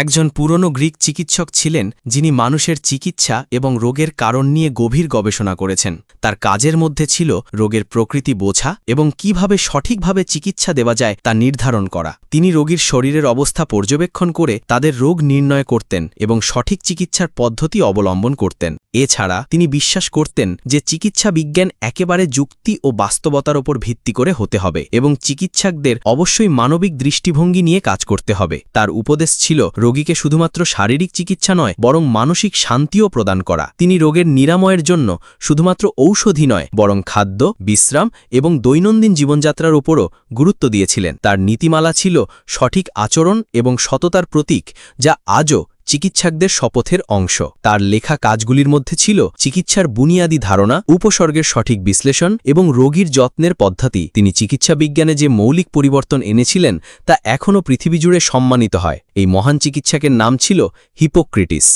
একজন পুরনো গ্রিক চিকিৎসক ছিলেন যিনি মানুষের চিকিৎসা এবং রোগের কারণ নিয়ে গভীর গবেষণা করেছেন। তার কাজের মধ্যে ছিল রোগের প্রকৃতি বোঝা এবং কিভাবে সঠিকভাবে চিকিৎসা দেওয়া যায় তা নির্ধারণ করা। তিনি রোগীর শরীরের অবস্থা পর্যবেক্ষণ করে তাদের রোগ নির্ণয় করতেন এবং সঠিক চিকিৎসার পদ্ধতি অবলম্বন করতেন। এছাড়া তিনি বিশ্বাস করতেন যে চিকিৎসা বিজ্ঞান একেবারে যুক্তি ও বাস্তবতার উপর ভিত্তি করে হতে হবে এবং চিকিৎসকদের অবশ্যই মানবিক দৃষ্টিভঙ্গি নিয়ে কাজ করতে হবে। তার উপদেশ ছিল রোগীকে শুধুমাত্র শারীরিক চিকিৎসা নয় বরং মানসিক শান্তিও প্রদান করা। তিনি রোগের নিরাময়ের জন্য শুধুমাত্র ঔষধি নয় বরং খাদ্য, বিশ্রাম এবং দৈনন্দিন জীবনযাত্রার উপরও গুরুত্ব দিয়েছিলেন। তার নীতিমালা ছিল সঠিক আচরণ এবং সততার প্রতীক, যা আজও চিকিৎসকদের শপথের অংশ। তার লেখা কাজগুলির মধ্যে ছিল চিকিৎসার বুনিয়াদী ধারণা, উপসর্গের সঠিক বিশ্লেষণ এবং রোগীর যত্নের পদ্ধতি। তিনি চিকিৎসা বিজ্ঞানে যে মৌলিক পরিবর্তন এনেছিলেন তা এখনও পৃথিবী জুড়ে সম্মানিত হয়। এই মহান চিকিৎসকের নাম ছিল হিপোক্রেটিস।